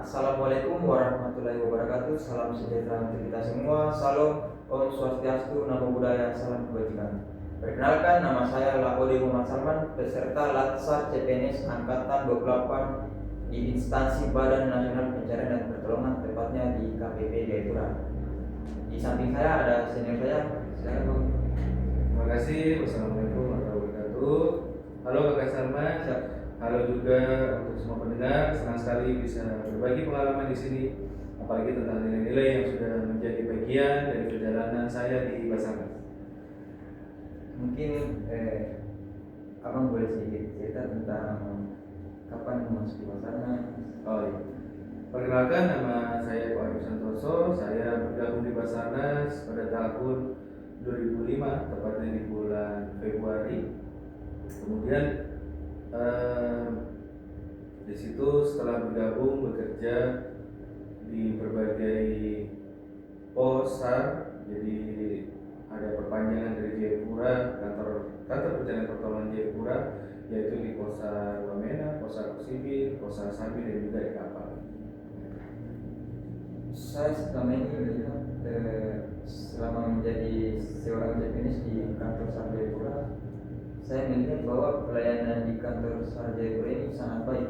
Assalamualaikum warahmatullahi wabarakatuh. Salam sejahtera untuk kita semua. Salam, Om Swastiastu, Namo Buddhaya, salam kebajikan. Perkenalkan, nama saya Lakode Muhammad Salman, peserta Latsar CPNS Angkatan 28 di instansi Badan Nasional Pencarian dan Pertolongan, tepatnya di KPP Jayapura. Di samping saya ada senior saya, Bang. Terima kasih. Wassalamualaikum warahmatullahi wabarakatuh. Halo Kakak Salma. Siap. Halo juga untuk semua pendengar. Senang sekali bisa berbagi pengalaman di sini, apalagi tentang nilai-nilai yang sudah menjadi bagian dari perjalanan saya di Basarnas. Mungkin Abang boleh sedikit cerita tentang kapan masuk di Basarnas? Oh iya. Perkenalkan, nama saya Pak Arif Santoso. Saya bergabung di Basarnas pada tahun 2005, tepatnya di bulan Februari. Kemudian di situ setelah bergabung bekerja di berbagai pos SAR, jadi ada perpanjangan dari Jayapura, kantor pencarian pertolongan Jayapura, yaitu di Posar Wamena, Posar Kusibir, Posar Sambi, dan juga di kapal. Saya selama ini melihat selama menjadi seorang CPNS di kantor SAR Jayapura, saya melihat bahwa pelayanan di kantor SAR Jayapura ini sangat baik,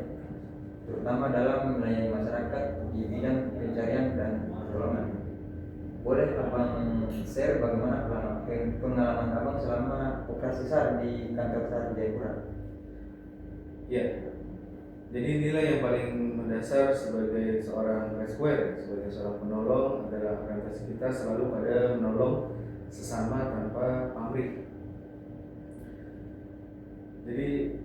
terutama dalam melayani masyarakat di bidang pencarian dan pertolongan. Boleh Abang share bagaimana pengalaman Abang selama operasi SAR di kantor SAR Jayapura? Ya, jadi nilai yang paling mendasar sebagai seorang rescuer, sebagai seorang penolong adalah orientasi kita selalu pada menolong sesama tanpa pamrih. Jadi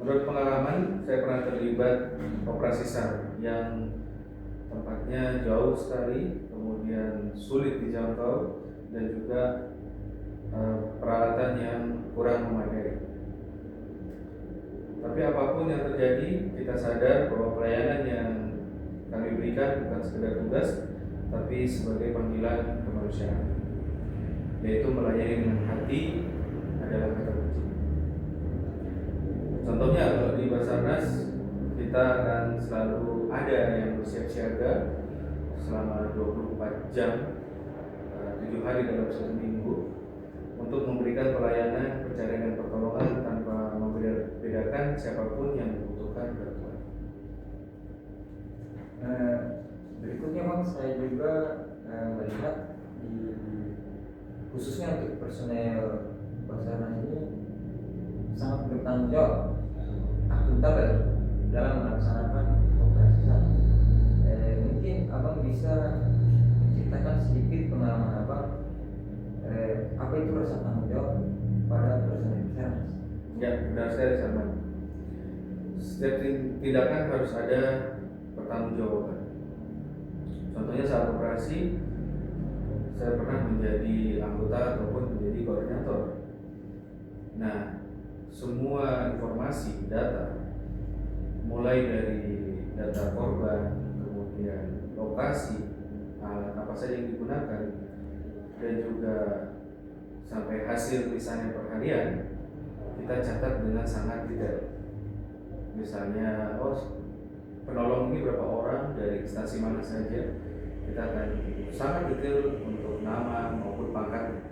menurut pengalaman, saya pernah terlibat operasi SAR yang tempatnya jauh sekali, kemudian sulit dijangkau, dan juga peralatan yang kurang memadai. Tapi apapun yang terjadi, kita sadar bahwa pelayanan yang kami berikan bukan sekedar tugas, tapi sebagai panggilan kemanusiaan, yaitu melayani dengan hati adalah kata kunci. Contohnya kalau di Basarnas, kita akan selalu ada yang bersiap siaga selama 24 jam, 7 hari dalam 1 minggu, untuk memberikan pelayanan pencarian dan pertolongan tanpa membedakan siapapun yang membutuhkan bantuan. Berikutnya Bang, saya juga melihat khususnya untuk personel Basarnas ini sangat bertanggung jawab, akuntabel dalam melaksanakan operasi SAR. Mungkin Abang bisa menceritakan sedikit pengalaman Abang, apa itu rasa tanggung jawab pada personel Basarnas? Ya, benar sekali sama. Setiap tindakan harus ada pertanggungjawaban. Contohnya saat operasi, saya pernah menjadi anggota ataupun menjadi koordinator. Nah, semua informasi, data, mulai dari data korban, kemudian lokasi, alat apa saja yang digunakan, dan juga sampai hasil misalnya perharian, kita catat dengan sangat detail. Misalnya, penolong ini berapa orang dari instansi mana saja, kita akan sangat detail untuk nama maupun pangkat.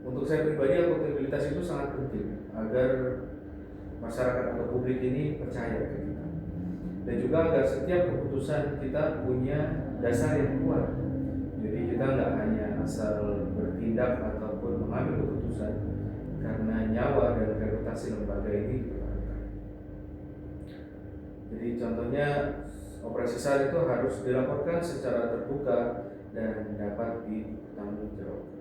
Untuk saya pribadi, akuntabilitas itu sangat penting agar masyarakat atau publik ini percaya ke kita, dan juga agar setiap keputusan kita punya dasar yang kuat. Jadi kita nggak hanya asal bertindak ataupun mengambil keputusan karena nyawa dan reputasi lembaga ini dipertaruhkan. Jadi contohnya operasi SAR itu harus dilaporkan secara terbuka dan dapat ditanggungjawabkan.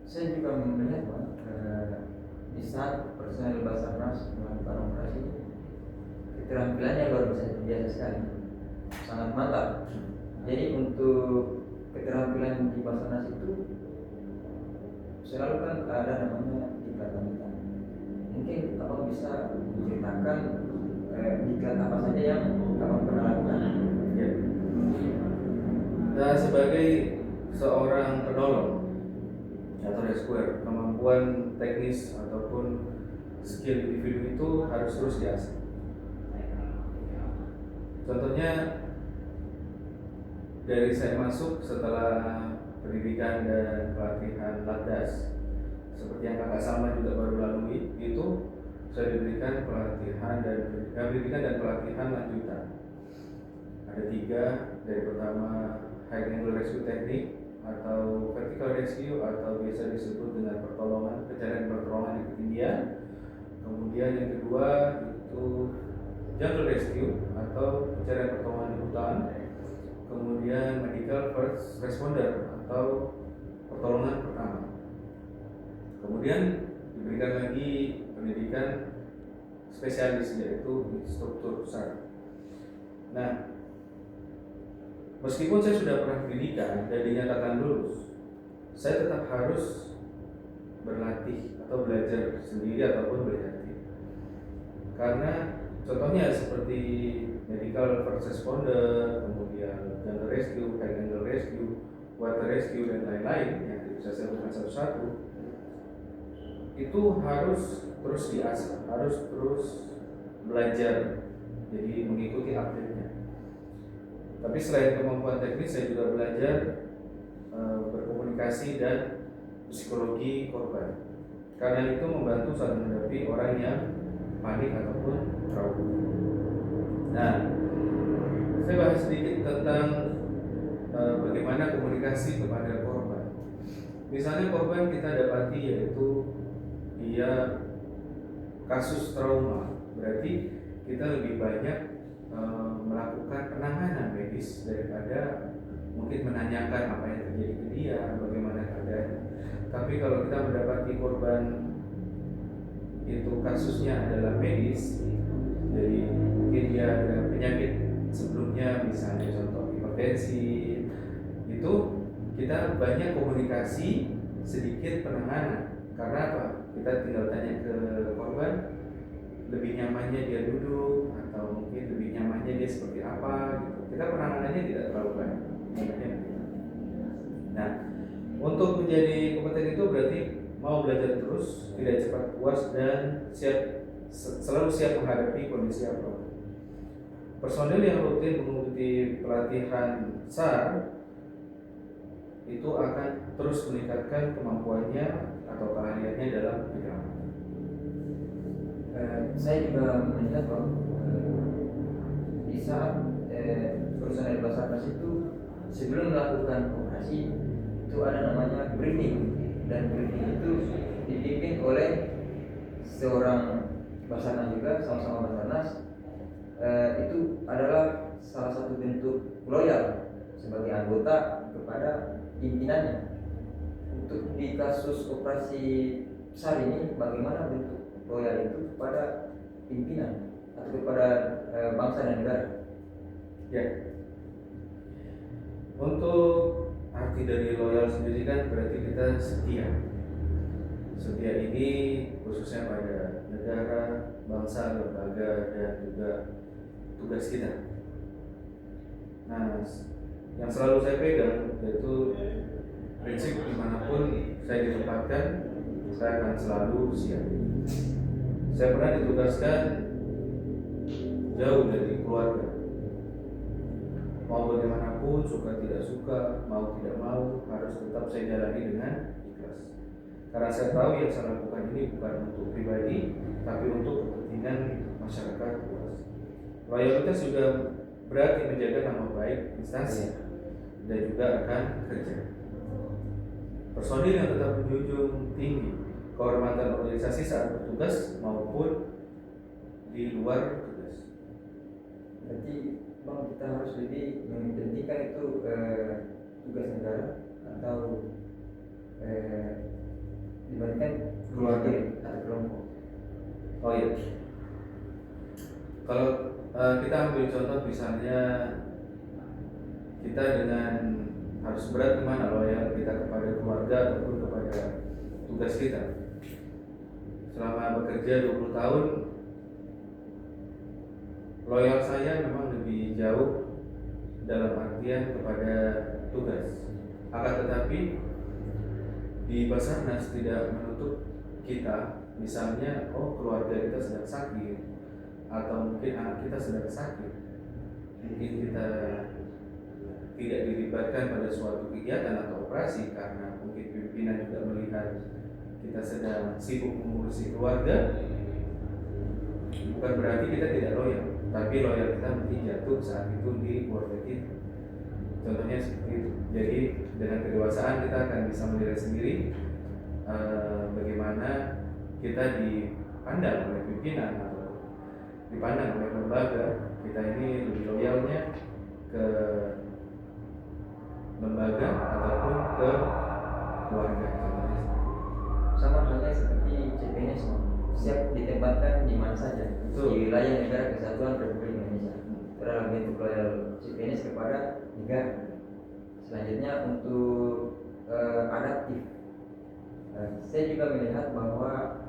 Saya juga melihat Bang, di saat personel Basarnas melakukan operasi, keterampilannya luar biasa sekali, sangat mantap. Jadi untuk keterampilan di Basarnas itu selalu kan ada namanya diklat-diklat. Mungkin Abang bisa menceritakan diklat apa saja yang Abang pernah lakukan? Ya. Nah, sebagai seorang penolong atau rescuer, kemampuan teknis ataupun skill individu itu harus terus diasah. Contohnya dari saya masuk setelah pendidikan dan pelatihan Latdas, seperti yang kakak Salma juga baru lalui, itu saya diberikan pendidikan dan pelatihan lanjutan. Ada 3, dari pertama high angle rescue technique atau vertical rescue atau biasa disebut dengan pencarian pertolongan di ketinggian. Kemudian yang kedua itu jungle rescue atau pencarian pertolongan di hutan. Kemudian medical first responder atau pertolongan pertama. Kemudian diberikan lagi pendidikan spesialis yaitu instruktur SAR. Nah, meskipun saya sudah pernah pendidikan dan dinyatakan lulus, saya tetap harus berlatih atau belajar sendiri ataupun belajar tim. Karena contohnya seperti medical first responder, kemudian jungle rescue, high angle rescue, water rescue dan lain-lain yang bisa saya sebutkan satu-satu, itu harus terus diasah, harus terus belajar, jadi mengikuti update-nya. Tapi selain kemampuan teknis, saya juga belajar berkomunikasi dan psikologi korban. Karena itu membantu saat menghadapi orang yang panik ataupun trauma. Nah, saya bahas sedikit tentang bagaimana komunikasi kepada korban. Misalnya korban kita dapati yaitu dia kasus trauma, berarti kita lebih banyak melakukan penanganan medis daripada mungkin menanyakan apa yang terjadi ke dia, bagaimana keadaannya. Tapi kalau kita mendapati korban itu kasusnya adalah medis, jadi mungkin dia ada penyakit sebelumnya, misalnya contoh hipertensi, itu kita banyak komunikasi, sedikit penanganan. Karena apa? Kita tinggal tanya ke korban, lebih nyamannya dia duduk atau mungkin lebih nyamannya dia seperti apa gitu. Kita penanganannya tidak terlalu banyak. Nah, untuk menjadi kompeten itu berarti mau belajar terus, tidak cepat puas dan selalu siap menghadapi kondisi apapun. Personil yang rutin mengikuti pelatihan SAR itu akan terus meningkatkan kemampuannya atau keahliannya dalam bidang. Saya juga melihat bahwa di saat personel Basarnas itu sebelum melakukan operasi itu ada namanya briefing, dan briefing itu dipimpin oleh seorang Basarnas juga, sama-sama Basarnas. Itu adalah salah satu bentuk loyal sebagai anggota kepada pimpinannya. Untuk di kasus operasi SAR ini, bagaimana bentuk loyal itu kepada pimpinan atau kepada bangsa dan negara? Ya. Untuk arti dari loyal sendiri kan berarti kita setia. Setia ini khususnya pada negara, bangsa, lembaga dan juga tugas kita. Nah, yang selalu saya pegang yaitu prinsip dimanapun saya ditempatkan, saya akan selalu siap. Saya pernah ditugaskan jauh dari keluarga. Mau bagaimanapun, suka tidak suka, mau tidak mau, harus tetap saya jalani dengan ikhlas. Karena saya tahu yang saya lakukan ini bukan untuk pribadi, tapi untuk kepentingan masyarakat luas. Loyalitas juga berarti menjaga nama baik instansi dan juga rekan kerja. Personil yang tetap menjunjung tinggi kehormatan organisasi saat bertugas maupun di luar tugas. Berarti Bang, kita harus lebih mementingkan itu tugas negara atau dibandingkan keluarga atau kelompok. Oh iya. Kalau kita ambil contoh misalnya kita dengan harus berat kemana loyal kita kepada keluarga ataupun kepada tugas kita. Selama bekerja 20 tahun, loyal saya memang lebih jauh dalam artian kepada tugas. Akan tetapi di Basarnas tidak menutup kita, misalnya keluarga kita sedang sakit atau mungkin anak kita sedang sakit, mungkin kita tidak dilibatkan pada suatu kegiatan atau operasi karena mungkin pimpinan juga melihat kita sedang sibuk mengurusi keluarga, bukan berarti kita tidak loyal, tapi loyal kita mungkin jatuh saat itu di keluarga kita. Contohnya seperti itu. Jadi dengan kedewasaan kita akan bisa menilai sendiri bagaimana kita dipandang oleh pimpinan atau dipandang oleh lembaga. Kita ini lebih loyalnya ke lembaga ataupun ke keluarga. Sama halnya seperti CPNS, siap ditempatkan di mana saja. Betul. Di wilayah negara kesatuan Republik Indonesia. Dalam bentuk loyal CPNS kepada negara. Selanjutnya untuk adaptif, saya juga melihat bahwa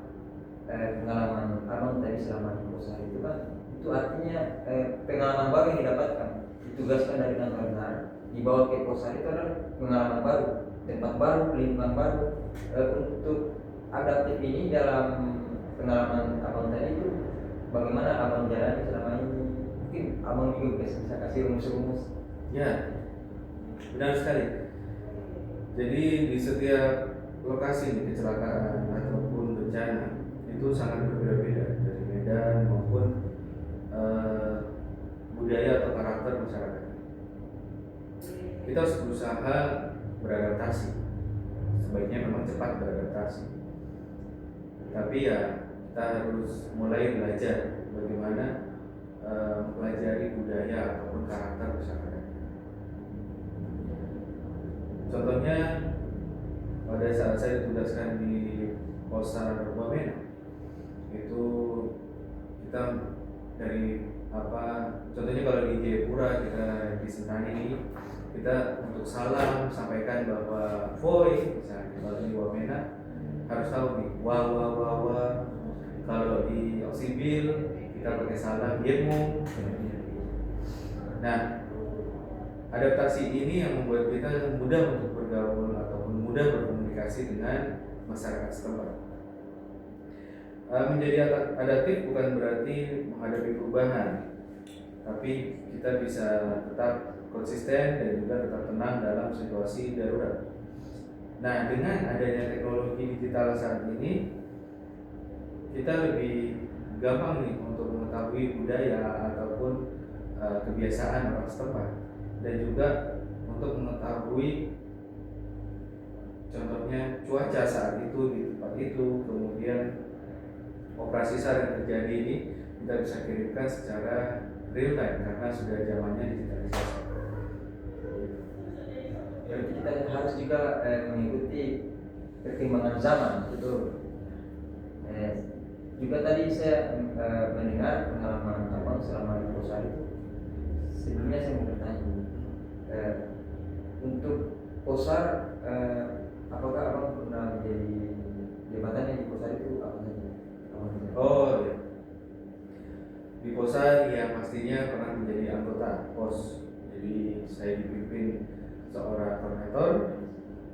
pengalaman abang tadi selama di Posar itu kan, itu artinya pengalaman baru yang didapatkan, ditugaskan dari kantor negara, dibawa ke Posar itu adalah pengalaman baru, tempat baru, lingkungan baru. Untuk adaptif ini dalam pengalaman abang tadi itu bagaimana abang jalani selama ini? Mungkin abang juga bisa kasih rumus-rumus. Ya, benar sekali. Jadi di setiap lokasi kecelakaan ataupun bencana itu sangat berbeda-beda dari medan maupun budaya atau karakter masyarakat. Kita harus berusaha beradaptasi. Sebaiknya memang cepat beradaptasi. Tapi ya kita harus mulai belajar bagaimana mempelajari budaya ataupun karakter masyarakat. Contohnya pada saat saya ditugaskan di Posar Wamena, itu kita dari contohnya kalau di Jayapura kita di Sentani ini, kita untuk salam sampaikan bahwa voy, misalnya kalau di Wamena harus tahu nih wa. Kalau di Oksibil kita pakai salam yemu. Nah, adaptasi ini yang membuat kita mudah untuk bergaul ataupun mudah berkomunikasi dengan masyarakat setempat. Menjadi adaptif bukan berarti menghadapi perubahan, tapi kita bisa tetap konsisten dan juga tetap tenang dalam situasi darurat. Nah, dengan adanya teknologi digital saat ini, kita lebih gampang nih untuk mengetahui budaya ataupun kebiasaan orang setempat, dan juga untuk mengetahui contohnya cuaca saat itu di tempat itu, kemudian operasi SAR yang terjadi ini kita bisa kirimkan secara real time karena sudah zamannya digitalisasi. Berarti kita harus juga mengikuti perkembangan zaman itu. Juga tadi saya mendengar pengalaman abang selama di Posar itu. Sebelumnya saya mau bertanya, untuk Posar, apakah abang pernah menjadi jabatannya di Posar itu apa saja? Oh ya, di Posar ya pastinya pernah menjadi anggota pos. Jadi saya dipimpin seorang koordinator,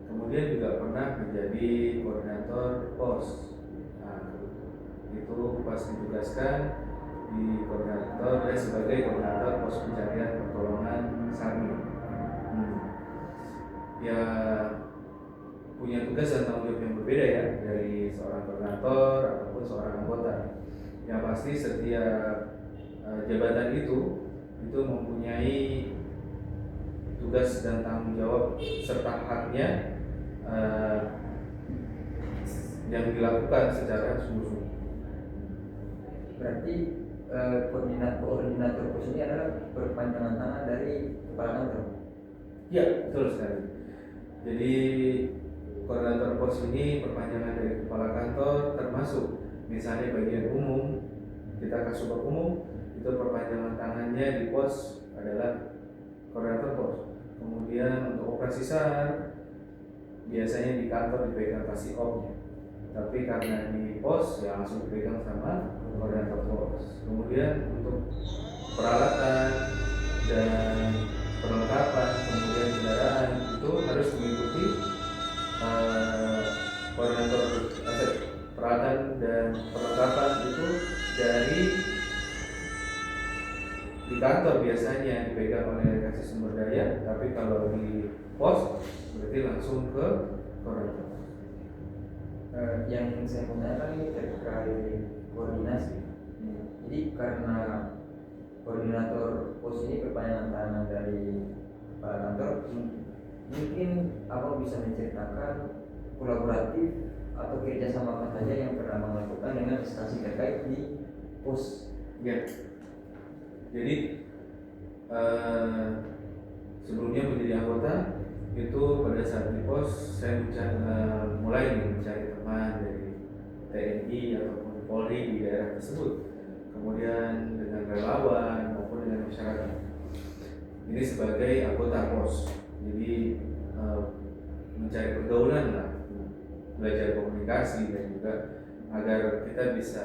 kemudian juga pernah menjadi koordinator pos. Nah, itu pas ditugaskan di koordinator sebagai koordinator pos pencarian pertolongan SARMI. Ya punya tugas dan tanggung jawab yang berbeda ya dari seorang koordinator ataupun seorang anggota. Yang pasti setiap jabatan itu mempunyai tugas dan tanggung jawab serta haknya yang dilakukan secara sungguh-sungguh. Berarti koordinator pos ini adalah perpanjangan tangan dari kepala kantor. Ya, betul sekali. Jadi koordinator pos ini perpanjangan dari kepala kantor, termasuk misalnya bagian umum, kita kasubag umum itu perpanjangan tangannya di pos adalah koordinator pos. Kemudian untuk operasi SAR biasanya di kantor dipegang kasih opnya, tapi karena di pos ya langsung dipegang sama koordinator pos. Kemudian untuk peralatan dan perlengkapan, kemudian kendaraan itu harus mengikuti koordinator aset. Peralatan dan perlengkapan itu dari di kantor biasanya dipegang oleh kasih sumber daya, tapi kalau di pos berarti langsung ke koordinator. Yang saya mau tanyakan ini terkait koordinasi. Jadi karena koordinator pos ini perpanjangan tangan dari kepala kantor, mungkin abang bisa menceritakan kolaboratif atau kerjasama apa saja yang pernah abang lakukan dengan instansi terkait di pos. Ya, jadi sebelumnya menjadi anggota itu pada saat di pos saya mulai mencari teman dari TNI ataupun Polri di daerah tersebut, kemudian dengan relawan maupun dengan masyarakat. Ini sebagai anggota pos, jadi mencari pergaulan lah, belajar komunikasi dan juga agar kita bisa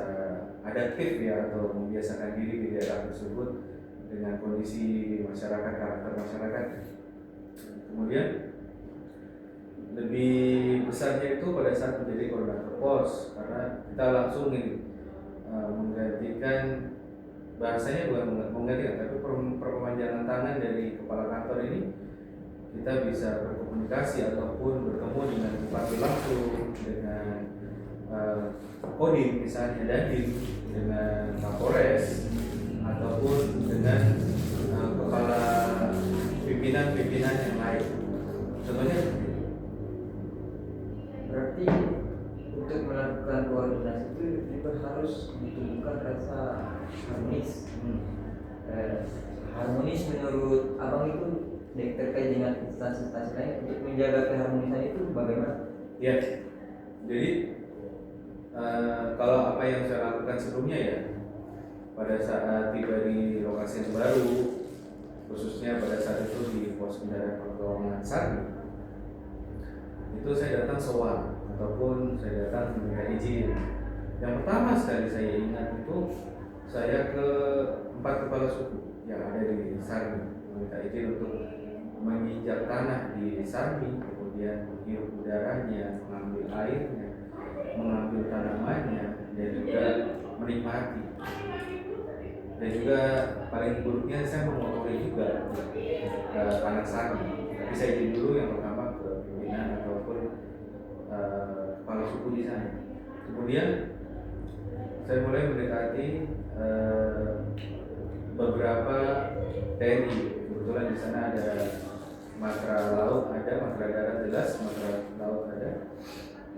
adaptif ya, atau membiasakan diri di daerah tersebut dengan kondisi masyarakat, karakter masyarakat. Kemudian lebih besarnya itu pada saat menjadi koordinator pos, karena kita langsung menggantikan, bahasanya bukan menggantikan, tapi perpanjangan tangan dari kepala kantor ini. Kita bisa berkomunikasi ataupun bertemu dengan bupati langsung, dengan Kodim misalnya, Dandim, dengan Kapolres, ataupun dengan kepala pimpinan-pimpinan yang lain. Contohnya, Berarti untuk melakukan koordinasi itu juga harus ditumbuhkan rasa harmonis. Harmonis menurut abang itu terkait dengan instansi-instansi lain untuk menjaga keharmonisan itu bagaimana? ya, jadi kalau apa yang saya lakukan sebelumnya ya, pada saat tiba di lokasi yang baru, khususnya pada saat itu di pos kendaraan pertolongan Sarmi, itu saya datang sowan ataupun saya datang meminta izin. Yang pertama sekali saya ingat itu saya ke 4 kepala suku yang ada di Sarmi, meminta izin untuk menginjak tanah di Sarmi, kemudian menghirup udaranya, mengambil airnya, mengambil tanamannya, dan juga menikmati. Dan juga paling buruknya saya memotori juga ke tanah Sarmi. Tapi saya izin dulu yang pertama ke pimpinan ataupun kepala suku di sana. Kemudian saya mulai mendekati beberapa TNI. Kebetulan di sana ada Matra Laut, ada Matra Darat jelas, Matra Laut ada.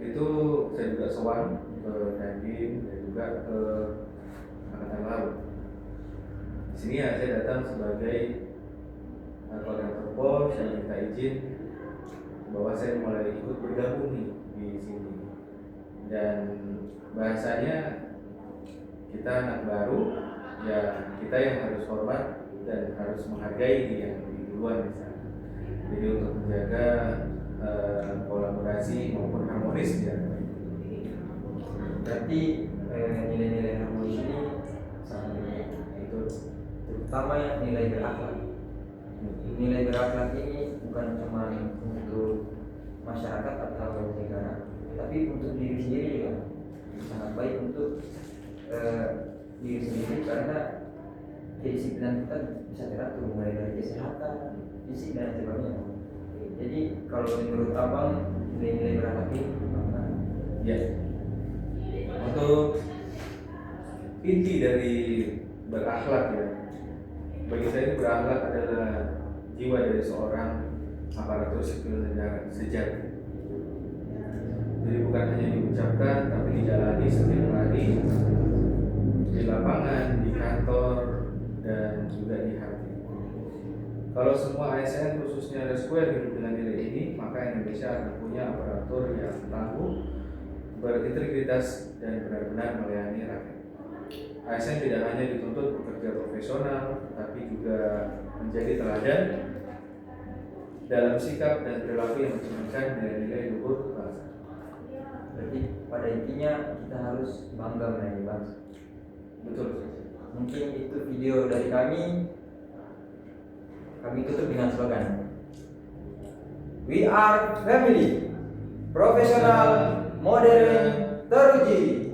Itu saya juga sowan ke Dandim dan juga ke Angkatan Laut. Di sini ya saya datang sebagai koordinator pos, saya minta izin bahwa saya mulai ikut bergabung nih di sini. Dan bahasanya kita anak baru, ya kita yang harus hormat dan harus menghargai yang di duluan di sana. Jadi untuk menjaga kolaborasi maupun harmonis ya. Berarti nilai-nilai harmonis ini sangat penting, itu terutama nilai berakhlak. Nilai berakhlak ini bukan cuma untuk masyarakat atau negara, tapi untuk diri sendiri ya. Sangat baik untuk diri sendiri, karena kedisiplinan kita bisa teratur mulai dari kesehatan, fisik dan sebagainya. Jadi kalau menurut abang nilai-nilai berakhlak ini bagaimana? Ya, untuk inti dari berakhlak ya, bagi saya berakhlak adalah jiwa dari seorang aparatur sipil negara sejati. Jadi bukan hanya diucapkan, tapi dijalani setiap hari di lapangan, di kantor, dan juga di hati. Kalau semua ASN khususnya Rescuer hidup dengan nilai ini, maka Indonesia akan punya aparatur yang tangguh, berintegritas, dan benar-benar melayani rakyat. ASN tidak hanya dituntut bekerja profesional, tapi juga menjadi teladan dalam sikap dan perilaku yang mencerminkan nilai-nilai luhur bangsa. Berarti pada intinya kita harus bangga melayani bangsa. Betul. Mungkin itu video dari kami. Kami tutup dengan slogan We are family, profesional, modern, teruji.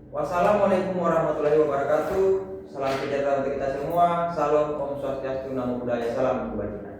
Wassalamualaikum warahmatullahi wabarakatuh. Salam sejahtera untuk kita semua. Salam Om Swastiastu, Namo Buddhaya, salam kebajikan.